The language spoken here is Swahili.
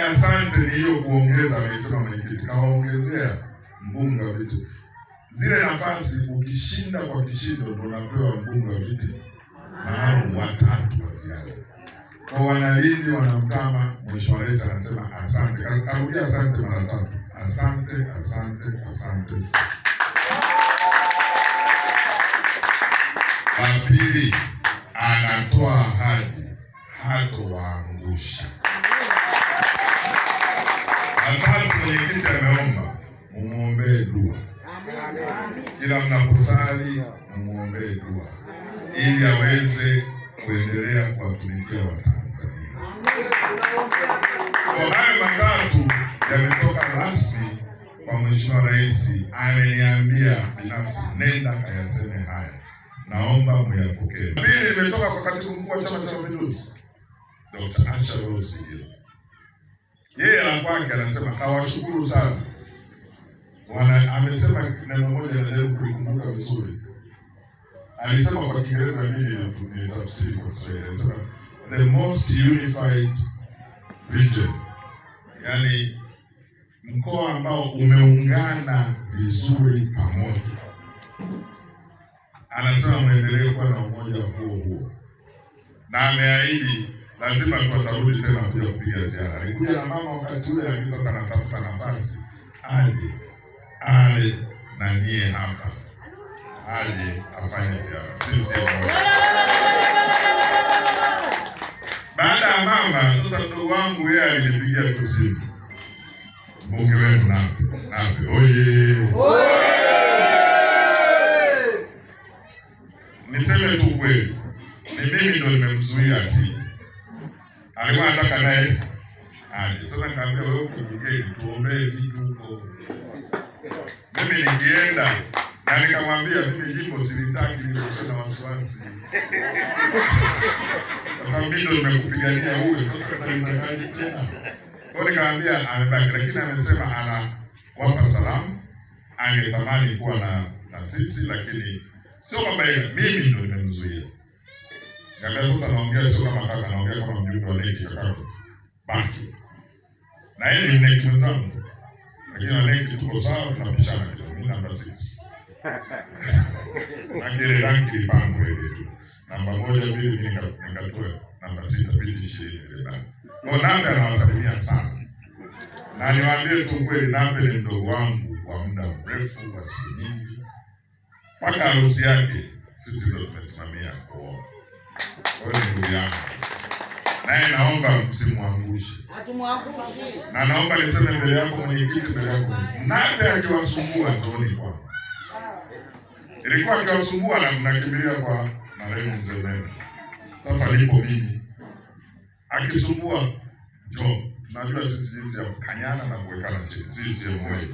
asante niliyokuongeza, amesema mwenyekiti, kawaongezea mbunge wa viti. Zile nafasi ukishinda kwa kishindo ndio unapewa mbunge wa viti maalum watatu wa ziada. Kwa Wanalindi, Wanamtama, Mheshimiwa Rais anasema asante. Karudia asante mara tatu. Asante, asante, asante. La pili, anatoa ahadi hatowaangusha. Hata mwenyekiti ameomba mumuombee dua. Kila mnaposali mumuombee dua ili aweze kuendelea kuwatumikia Watanzania. Kwa hayo matatu yametoka rasmi kwa Mheshimiwa Rais, ameniambia binafsi, nenda kayaseme haya. Naomba muyapokee. Pili, imetoka kwa Katibu Mkuu wa Chama cha Mapinduzi, Dr. Asha Rose Migiro. Yeye la kwake anasema kawashukuru sana. Amesema neno moja najaribu kulikumbuka vizuri. Alisema kwa Kiingereza, mimi nitafsiri kwa Kiswahili. Alisema the most unified region. Yaani mkoa ambao umeungana vizuri pamoja. Anasema muendelee kuwa na umoja huo. Na ameahidi lazima tutarudi tena kuja kupiga ziara. Alikuja na mama wakati ule, lakini sasa anatafuta nafasi aje ale na nyie hapa, aje afanye ziara. Sisi baada ya mama, sasa ndugu wangu yeye alinipigia tu simu, mbunge wenu Nape, oye. Niseme tu kweli, ni mimi ndo nimemzuia asije. Alikuwa anataka naye aje. Sasa nikamwambia wewe uko bungeni, tuombee vitu huko. Mimi nikienda na nikamwambia mimi jimbo silitaki, niko na wasiwasi. Sasa mimi ndo nimekupigania huyo, sasa tunatakaje tena? Kwa nikamwambia amebaki, lakini amesema anawapa salamu, angetamani kuwa na sisi, lakini sio kama mimi ndo nimemzuia. Ngambia sasa naongea sio kama kaka, naongea kama mjumbe wa NEC kaka. Baki. Na yeye ni NEC mwenzangu. Lakini na NEC tuko sawa, tunapishana kidogo. Mimi namba 6. Na kile rangi pango ile tu. Namba 1 2 nikatoa namba 6 pili 20 ile. Kwa namba anawasalimia sana. Na niwaambie tu kweli, Nape ni mdogo wangu wa muda mrefu, wa siku nyingi. Mpaka harusi yake sisi ndio tumesimamia kuoa. Kwa hiyo ndugu yangu, naye naomba msimwangushe. Hatumwangushi. Na naomba niseme mbele yako mwenyekiti, mbele yako, Nape akiwasumbua njooni kwangu. Ilikuwa akiwasumbua na mnakimbilia kwa marehemu mzee wenu. Sasa nipo mimi. Akisumbua njoo. Tunajua sisi jinsi ya kukanyana na kuwekana chini. Sisi mmoja.